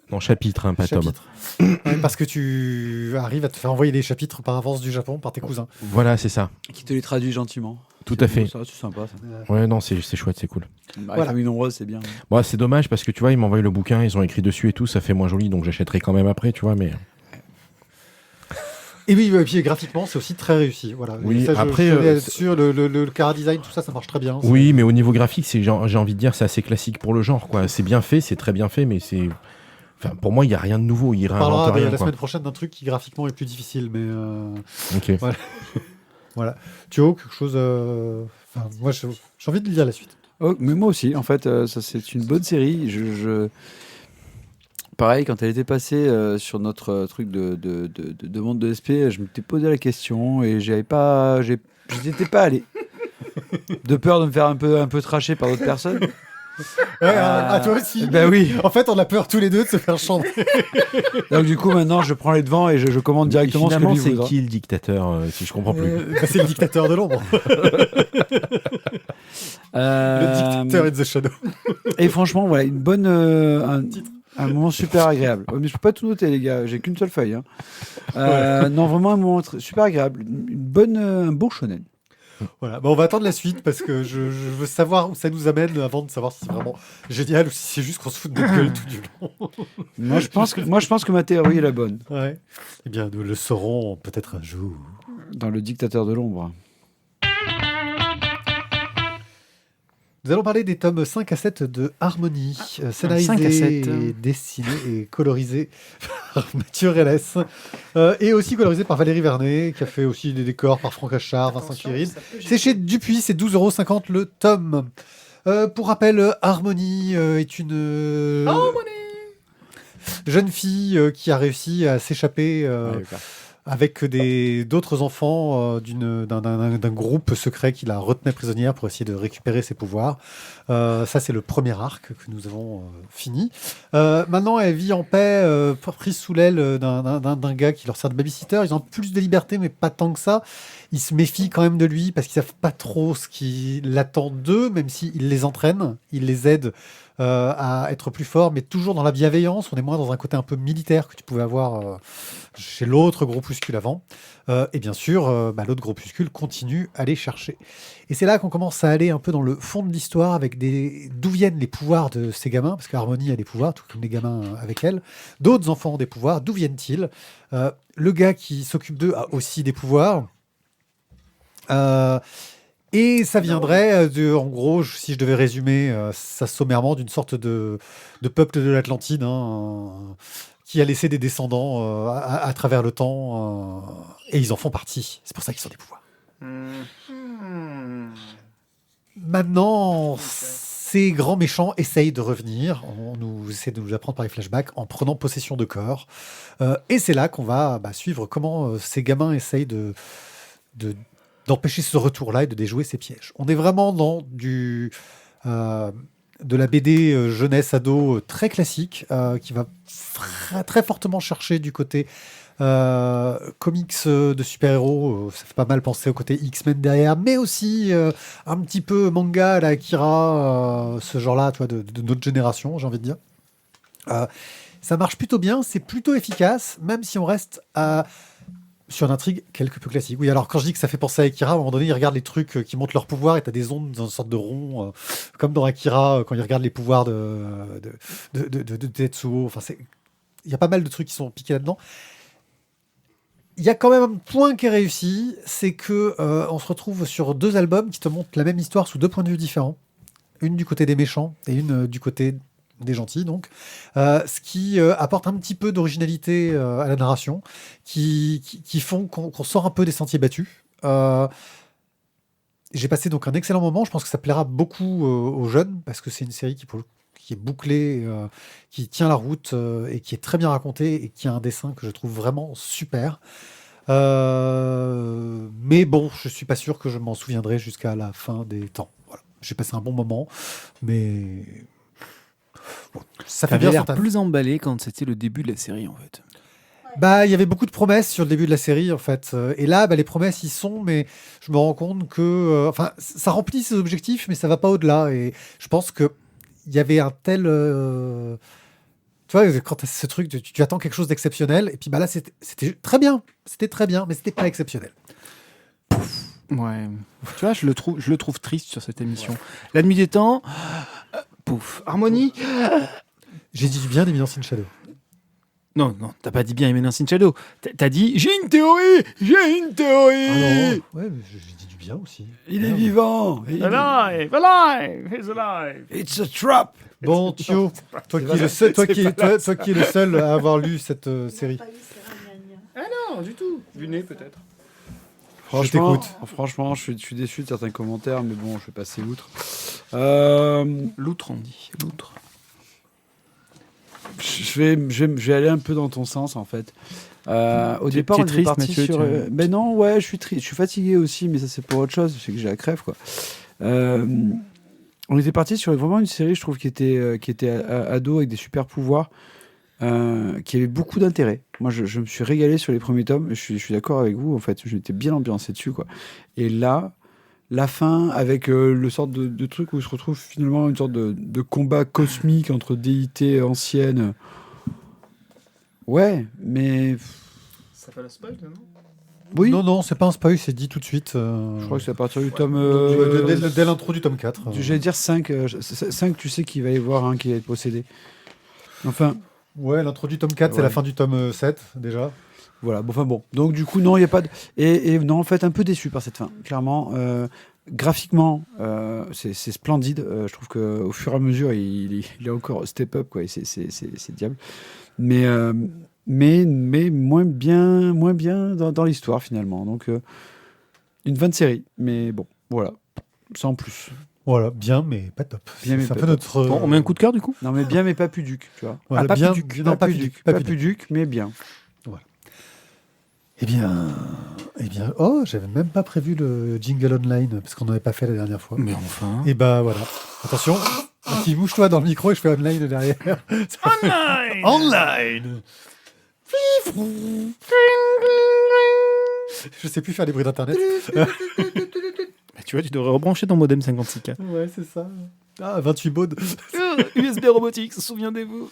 Non, chapitres, hein, pas tomes. chapitre. Ouais, parce que tu arrives à te faire envoyer les chapitres par avance du Japon par tes cousins. Voilà, c'est ça. Qui te les traduit gentiment. Tout à fait. Ça, c'est sympa. Ça. Ouais, non, c'est chouette, c'est cool. Avec famille nombreuse, c'est bien. Bon, c'est dommage parce que tu vois, ils m'envoient le bouquin, ils ont écrit dessus et tout, ça fait moins joli, donc j'achèterai quand même après, tu vois, mais... Et oui, et puis graphiquement, c'est aussi très réussi. Voilà. Oui, Et ça, après, je tenais c'est- sur le chara design, tout ça, ça marche très bien. Oui, mais au niveau graphique, j'ai envie de dire, c'est assez classique pour le genre, quoi. C'est bien fait, c'est très bien fait, mais c'est... Enfin, pour moi, il n'y a rien de nouveau, il On parlera réinvente rien, la quoi. semaine prochaine d'un truc qui graphiquement est plus difficile, mais Ok. voilà. Tu as quelque chose. Enfin, moi, j'ai envie de lire la suite. Oh, mais moi aussi, en fait, ça c'est une bonne série. Pareil, quand elle était passée sur notre truc de monde de SP, je m'étais posé la question et j'y étais pas allé. De peur de me faire un peu tracher par d'autres personnes. Ouais, à toi aussi. Ben oui. En fait, on a peur tous les deux de se faire chanter. Donc du coup, maintenant, je prends les devants et je commande directement ce que Finalement, lui c'est voudra. qui le dictateur, si je comprends plus C'est le dictateur de l'ombre. Le dictateur in the shadow. Et franchement, voilà, une bonne, un moment super agréable. Mais je peux pas tout noter, les gars. J'ai qu'une seule feuille. Hein. Non, vraiment un moment super agréable. Un bon shonen. Voilà. Bah, on va attendre la suite parce que je veux savoir où ça nous amène avant de savoir si c'est vraiment génial ou si c'est juste qu'on se fout de notre gueule tout du long. Moi, je pense que ma théorie est la bonne. Ouais. Eh bien, nous le saurons peut-être un jour. Dans le dictateur de l'ombre. Nous allons parler des tomes 5 à 7 de Harmonie, 5 à scénarisé, 7. et dessiné et colorisé par Mathieu Rélès, et aussi colorisé par Valérie Vernet, qui a fait aussi des décors par Franck Achard, Vincent Quirine. C'est chez Dupuis, c'est 12,50 € le tome. Pour rappel, Harmonie est une jeune fille qui a réussi à s'échapper avec d'autres enfants d'un groupe secret qui la retenait prisonnière pour essayer de récupérer ses pouvoirs. Ça, c'est le premier arc que nous avons fini. Maintenant, elle vit en paix, prise sous l'aile d'un gars qui leur sert de babysitter. Ils ont plus de liberté, mais pas tant que ça. Ils se méfient quand même de lui parce qu'ils savent pas trop ce qui l'attend d'eux, même s'il les entraîne, il les aide à être plus forts, mais toujours dans la bienveillance. On est moins dans un côté un peu militaire que tu pouvais avoir chez l'autre groupuscule avant. Et bien sûr, l'autre groupuscule continue à les chercher. Et c'est là qu'on commence à aller un peu dans le fond de l'histoire avec d'où viennent les pouvoirs de ces gamins, parce qu'Harmonie a des pouvoirs, tout comme les gamins avec elle. D'autres enfants ont des pouvoirs. D'où viennent-ils? Le gars qui s'occupe d'eux a aussi des pouvoirs. Et ça viendrait, en gros, si je devais résumer ça sommairement, d'une sorte de peuple de l'Atlantide qui a laissé des descendants à travers le temps, et ils en font partie. C'est pour ça qu'ils ont des pouvoirs. Maintenant, ces grands méchants essayent de revenir. On nous essaie de nous apprendre par les flashbacks en prenant possession de corps. Et c'est là qu'on va suivre comment ces gamins essayent d'empêcher ce retour-là et de déjouer ces pièges. On est vraiment dans de la BD jeunesse ado très classique qui va très fortement chercher du côté Comics de super-héros, ça fait pas mal penser au côté X-Men derrière, mais aussi un petit peu manga à la Akira, ce genre-là, tu vois, de notre génération, j'ai envie de dire. Ça marche plutôt bien, c'est plutôt efficace, même si on reste sur une intrigue quelque peu classique. Oui, alors quand je dis que ça fait penser à Akira, à un moment donné, ils regardent les trucs qui montent leur pouvoir et t'as des ondes dans une sorte de rond, comme dans Akira, quand ils regardent les pouvoirs de Tetsuo. Enfin, il y a pas mal de trucs qui sont piqués là-dedans. Il y a quand même un point qui est réussi, c'est que on se retrouve sur 2 albums qui te montrent la même histoire sous 2 points de vue différents. Une du côté des méchants et une du côté des gentils, donc. Ce qui apporte un petit peu d'originalité à la narration, qui font qu'on sort un peu des sentiers battus. J'ai passé donc un excellent moment, je pense que ça plaira beaucoup aux jeunes, parce que c'est une série qui est bouclée, qui tient la route et qui est très bien racontée et qui a un dessin que je trouve vraiment super. Mais bon, je suis pas sûr que je m'en souviendrai jusqu'à la fin des temps. Voilà. J'ai passé un bon moment, mais bon, ça fait T'avais bien l'air son taf. plus emballé quand c'était le début de la série, en fait. Bah, il y avait beaucoup de promesses sur le début de la série, en fait. Et là, les promesses y sont, mais je me rends compte que, enfin, ça remplit ses objectifs, mais ça va pas au-delà. Et je pense que il y avait un tel, tu vois, quand t'as ce truc, tu attends quelque chose d'exceptionnel, et puis bah là, c'était très bien, mais c'était pas exceptionnel. Ouais. Tu vois, je le trouve triste sur cette émission. La nuit des temps, pouf. Harmonie. J'ai dit du bien d'Eminence in Shadow. Non, t'as pas dit bien Eminence in Shadow. T'as dit j'ai une théorie. Ah non, ouais, mais j'ai dit du bien aussi. Il est vivant. Alive, alive, he's alive. It's a trap. Bon, Thio, toi qui es le seul à avoir lu cette série. Non, du tout. Du nez peut-être. Franchement, je suis déçu de certains commentaires, mais bon, je vais passer outre. L'outre, on dit. L'outre. Je vais aller un peu dans ton sens, en fait. Au départ, tu es on était triste, parti Mathieu, sur. Ben non, ouais, je suis triste. Je suis fatigué aussi, mais ça, c'est pour autre chose. C'est que j'ai la crève, quoi. On était parti sur vraiment une série, je trouve, qui était ado avec des super pouvoirs, qui avait beaucoup d'intérêt. Moi, je me suis régalé sur les premiers tomes. Je suis d'accord avec vous, en fait. J'étais bien ambiancé dessus, quoi. Et là, la fin, avec le sorte de truc où il se retrouve finalement une sorte de combat cosmique entre déités anciennes. Ouais, mais. Ça fait le spoil, non? Oui, Non, c'est pas un spoil, c'est dit tout de suite. je crois que c'est à partir du tome. Dès l'intro du tome 4. J'allais dire 5. 5, tu sais qu'il va y avoir un qui va être possédé. Enfin, Ouais, l'intro du tome 4, c'est Ouais. la fin du tome 7, déjà. voilà. Bon. Donc, du coup, non, il n'y a pas de. Et non, en fait, un peu déçu par cette fin. Clairement, graphiquement, c'est splendide. Je trouve qu'au fur et à mesure, il est encore step up, quoi. Et c'est diable. Mais moins bien dans l'histoire, finalement. Donc, une bonne série. Mais bon, voilà. Sans plus. Voilà, bien, mais pas top. Bien, mais c'est un pas peu top. notre. Bon, on met un coup de cœur du coup. Non, mais bien, mais pas puduc, tu vois. Voilà, pas bien, puduc. non, pas puduc. Pas puduc, mais bien. Eh bien, oh, j'avais même pas prévu le jingle online parce qu'on n'avait pas fait la dernière fois. Mais enfin. Et bah voilà. Attention, qui bouge-toi dans le micro et je fais online derrière. Online. Online. Je sais plus faire les bruits d'internet. Bah, tu vois, tu devrais rebrancher ton modem 56K. Ouais, c'est ça. Ah, 28 baudes. USB robotique, souviendez-vous.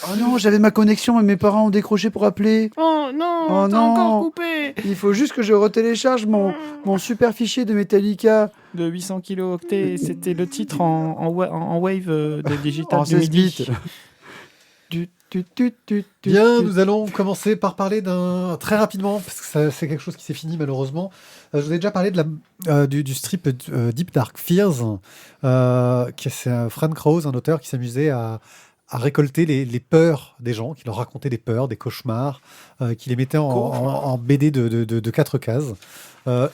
Oh non, j'avais ma connexion, mais mes parents ont décroché pour appeler. Oh non, Oh t'as non. encore coupé. Il faut juste que je retélécharge mon super fichier de Metallica De 800 kilooctets, c'était le titre en wave de digital en du 16 midi. bits. Bien, nous allons commencer par parler très rapidement, parce que c'est quelque chose qui s'est fini malheureusement. Je vous ai déjà parlé du strip Deep Dark Fears, c'est Frank Krause, un auteur qui s'amusait à récolter les peurs des gens, qui leur racontait des peurs, des cauchemars, qui les mettait en BD de 4 cases.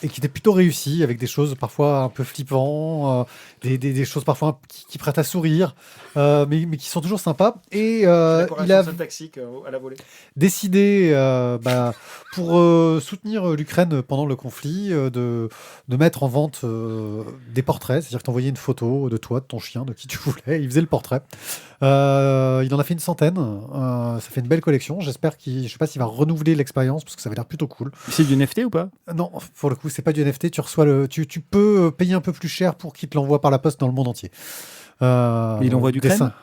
Et qui était plutôt réussi, avec des choses parfois un peu flippantes, des choses parfois qui prêtent à sourire, mais qui sont toujours sympas. Et il a syntaxique à la volée. décidé, pour soutenir l'Ukraine pendant le conflit, de mettre en vente des portraits, c'est-à-dire que tu envoyais une photo de toi, de ton chien, de qui tu voulais, il faisait le portrait. Il en a fait une centaine. Ça fait une belle collection. J'espère je sais pas s'il va renouveler l'expérience parce que ça va l'air plutôt cool. C'est du NFT ou pas? Non, pour le coup, c'est pas du NFT. Tu peux payer un peu plus cher pour qu'il te l'envoie par la poste dans le monde entier. Il envoie du dessin.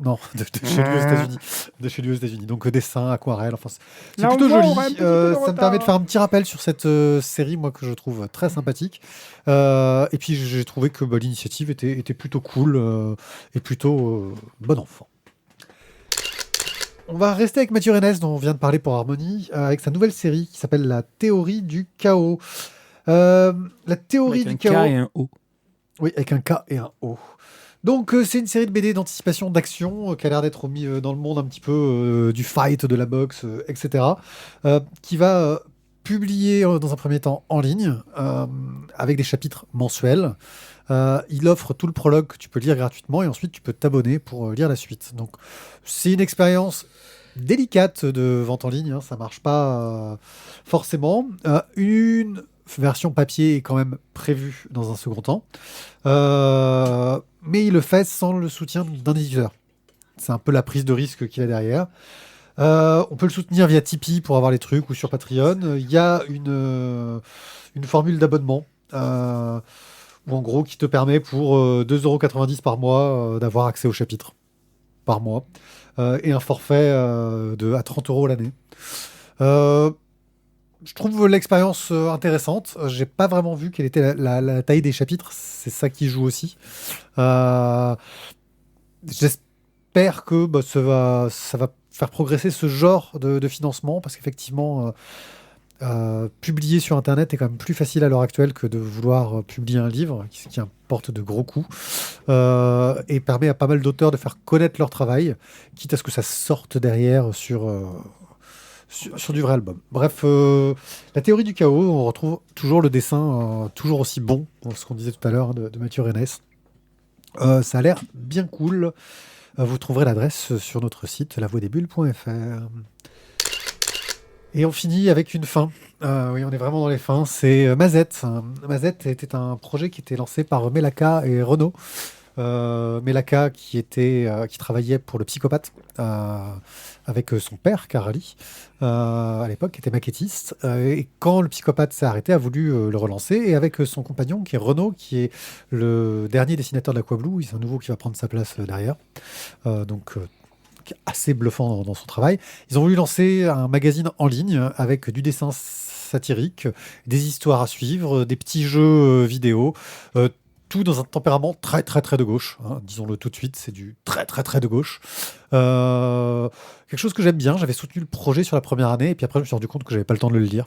Non, de chez lui aux États-Unis. De chez lui aux États-Unis. Donc dessin, aquarelle. Enfin, c'est plutôt joli. Ça me permet de faire un petit rappel sur cette série, moi que je trouve très sympathique. Et puis j'ai trouvé que l'initiative était plutôt cool et plutôt bon enfant. On va rester avec Mathieu Rennes, dont on vient de parler pour Harmonie, avec sa nouvelle série qui s'appelle La théorie du chaos. La théorie Avec du un chaos. K et un O. Oui, avec un K et un O. Donc c'est une série de BD d'anticipation d'action qui a l'air d'être mis dans le monde un petit peu du fight, de la boxe, etc. Qui va publier dans un premier temps en ligne avec des chapitres mensuels. Il offre tout le prologue que tu peux lire gratuitement et ensuite tu peux t'abonner pour lire la suite. Donc c'est une expérience délicate de vente en ligne, hein, ça marche pas forcément. Une version papier est quand même prévue dans un second temps, mais il le fait sans le soutien d'un éditeur. C'est un peu la prise de risque qu'il a derrière. On peut le soutenir via Tipeee pour avoir les trucs ou sur Patreon. Il y a une formule d'abonnement où en gros qui te permet pour 2,90 € par mois d'avoir accès au chapitre par mois et un forfait à 30 € l'année. Je trouve l'expérience intéressante. J'ai pas vraiment vu quelle était la taille des chapitres. C'est ça qui joue aussi. J'espère que ça va faire progresser ce genre de financement parce qu'effectivement, publier sur Internet est quand même plus facile à l'heure actuelle que de vouloir publier un livre qui importe de gros coûts et permet à pas mal d'auteurs de faire connaître leur travail, quitte à ce que ça sorte derrière sur du vrai album. Bref, la théorie du chaos, on retrouve toujours le dessin toujours aussi bon, ce qu'on disait tout à l'heure de Mathieu Rennes. Ça a l'air bien cool. Vous trouverez l'adresse sur notre site lavoidesbulles.fr. Et on finit avec une fin. Oui, on est vraiment dans les fins. C'est Mazette. Mazette était un projet qui était lancé par Melaka et Renaud. Melaka qui travaillait pour le Psychopathe avec son père Karali à l'époque qui était maquettiste et quand le Psychopathe s'est arrêté a voulu le relancer et avec son compagnon qui est Renaud qui est le dernier dessinateur de l'Aquablue, c'est un nouveau qui va prendre sa place derrière qui est assez bluffant dans son travail. Ils ont voulu lancer un magazine en ligne avec du dessin satirique, des histoires à suivre, des petits jeux vidéo, tout dans un tempérament très très très de gauche, hein, disons-le tout de suite, c'est du très très très de gauche. Quelque chose que j'aime bien, j'avais soutenu le projet sur la première année, et puis après je me suis rendu compte que j'avais pas le temps de le lire,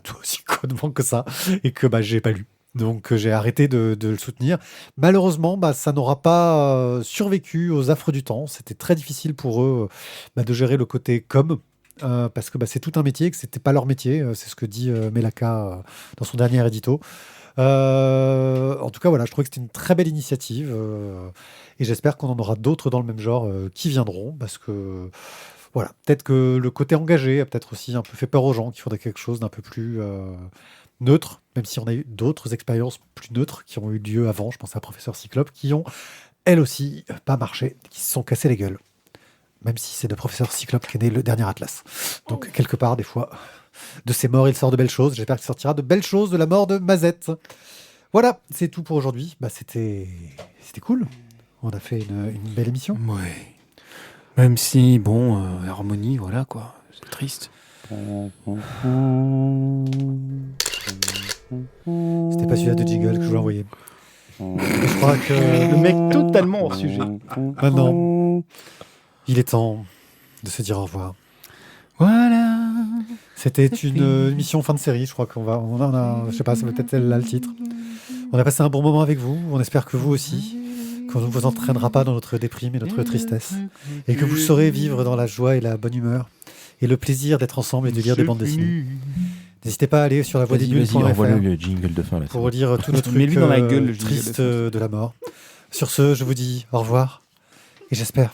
tout aussi connement que ça, et que j'ai pas lu. Donc j'ai arrêté de le soutenir. Malheureusement, ça n'aura pas survécu aux affres du temps. C'était très difficile pour eux de gérer le côté com'. Parce que c'est tout un métier, que c'était pas leur métier, c'est ce que dit Melaka dans son dernier édito. En tout cas, voilà, je trouvais que c'était une très belle initiative et j'espère qu'on en aura d'autres dans le même genre qui viendront parce que voilà, peut-être que le côté engagé a peut-être aussi un peu fait peur aux gens, qu'il faudrait quelque chose d'un peu plus neutre, même si on a eu d'autres expériences plus neutres qui ont eu lieu avant. Je pense à Professeur Cyclope qui ont elles aussi pas marché, qui se sont cassés les gueules. Même si c'est de Professeur Cyclope qu'est né le dernier Atlas. Donc quelque part, des fois, de ses morts, il sort de belles choses. J'espère qu'il sortira de belles choses de la mort de Mazette. Voilà, c'est tout pour aujourd'hui. C'était cool. On a fait une belle émission. Ouais. Même si, Harmonie, voilà quoi. C'est triste. C'était pas celui-là de Jingle que je voulais envoyer. Je crois que Le mec totalement hors sujet. maintenant, il est temps de se dire au revoir. Voilà. C'était une émission fin de série, je crois je sais pas, ça va peut-être là le titre. On a passé un bon moment avec vous, on espère que vous aussi, qu'on ne vous entraînera pas dans notre déprime et notre tristesse, et que vous saurez vivre dans la joie et la bonne humeur, et le plaisir d'être ensemble et de lire des bandes dessinées. N'hésitez pas à aller sur lavoidesbulles.fr envoie-le le jingle de fin là. pour lire tous nos trucs Mets-lui dans la gueule, le jingle tristes de de la mort. Sur ce, je vous dis au revoir, et j'espère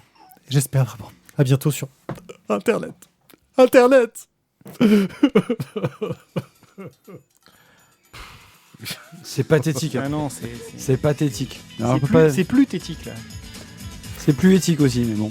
vraiment, à bientôt sur Internet. C'est pathétique. Ah Hein. non, C'est pathétique. Alors, on peut c'est plus thétique là. C'est plus éthique aussi, mais bon.